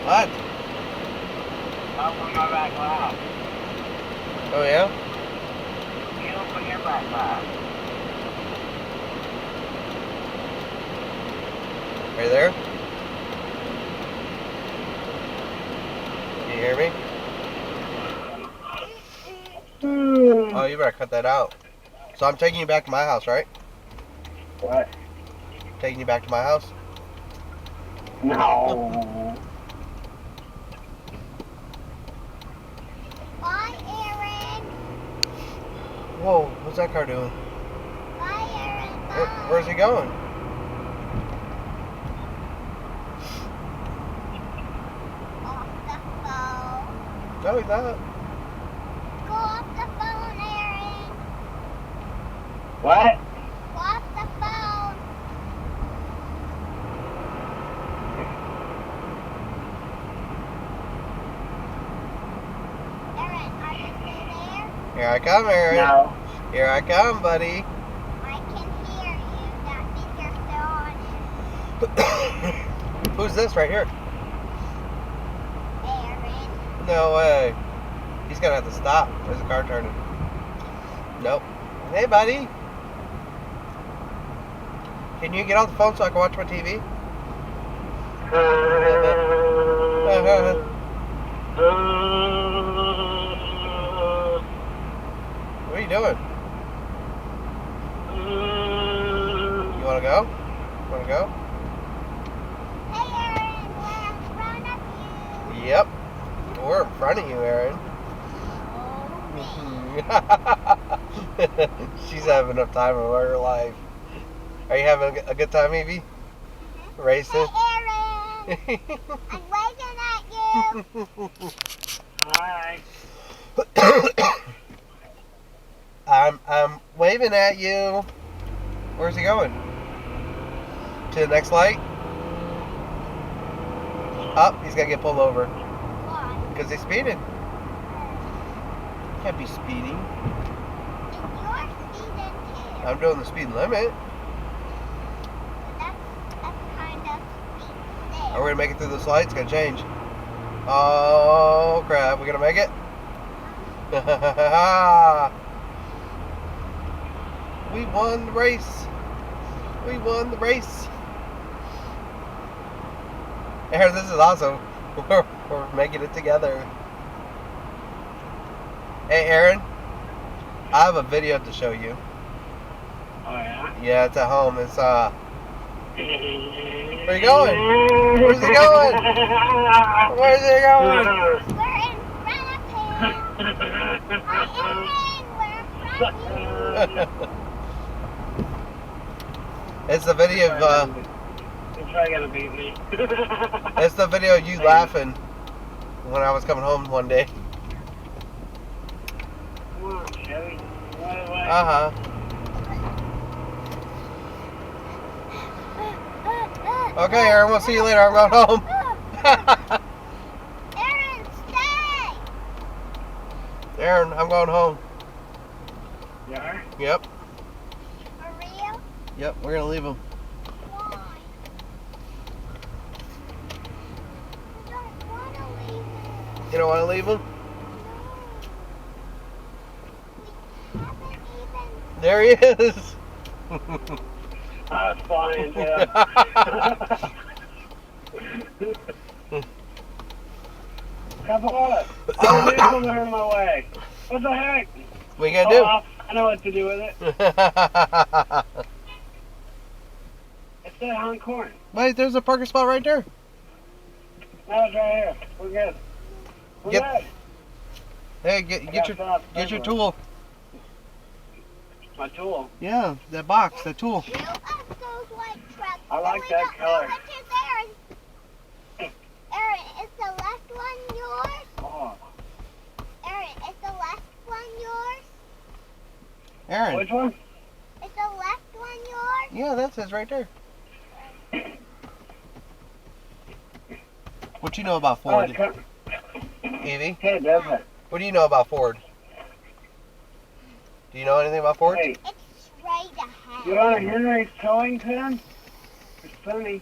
What? Open my back loud. Oh yeah? You open your back loud. Are you there? Can you hear me? Oh, you better cut that out. So I'm taking you back to my house, right? What? Taking you back to my house? No. Bye, Aaron. Whoa, what's that car doing? Bye, Aaron. Bye. Where's he going? Off the phone. No, he's not. Go off the phone, Aaron. What? Go off the phone. Aaron, are you still there? Here I come, Aaron. No. Here I come, buddy. I can hear you. That means you're still on it. Who's this right here? Aaron. No way. He's gonna have to stop. There's a car turning. Nope. Hey, buddy. Can you get off the phone so I can watch my TV? What are you doing? You wanna go? Wanna go? Hey, Aaron. We're in front of you. Yep. We're in front of you, Aaron. She's having a time of her life. Are you having a good time, Evie? Racing? Hey, Aaron. I'm waving at you. Hi. I'm waving at you. Where's he going? To the next light? Up, he's gonna get pulled over. Why? Because he's speeding. Can't be speeding. And you're speeding too. I'm doing the speed limit. That's kind of speed there. Are we gonna make it through this light? It's gonna change. Oh crap, we gonna make it? We won the race. We won the race. Aaron, this is awesome. We're making it together. Hey Aaron, I have a video to show you. Oh, yeah? Yeah, it's at home. It's where you going? Where's he going? Where's he going? We're in front of him. Hi, Aaron. We're in front of you. It's the video of You're probably gonna beat me. it's the video of you laughing when I was coming home one day. Come on, Chevy. What? Uh-huh. Okay, Aaron, we'll see you later. I'm going home. Aaron, stay. Aaron, I'm going home. You are? Yep. For real? Yep, we're going to leave him. Why? I don't want to leave him. You don't want to leave him? We haven't even... There he is. That's fine, yeah. Come on. All the vehicles are in my way. What the heck? What you going to do? I know what to do with it. It's that on corn. Wait, there's a parking spot right there. No, it's right here. We're good. We're Get- good. Hey, get your tool. My tool. Yeah, that box, that tool. You us those white trucks. I like We that don't know color. which is Aaron. Aaron, is the left one yours? Oh. Aaron, is the left one yours? Aaron. Which one? Is the left one yours? Yeah, that says right there. What you know about Oh, Ford, it's cut. Evie? Hey, does it? What do you know about Ford? Do you know anything about Ford? Hey, It's straight ahead. you want a Henry's towing pin? It's funny.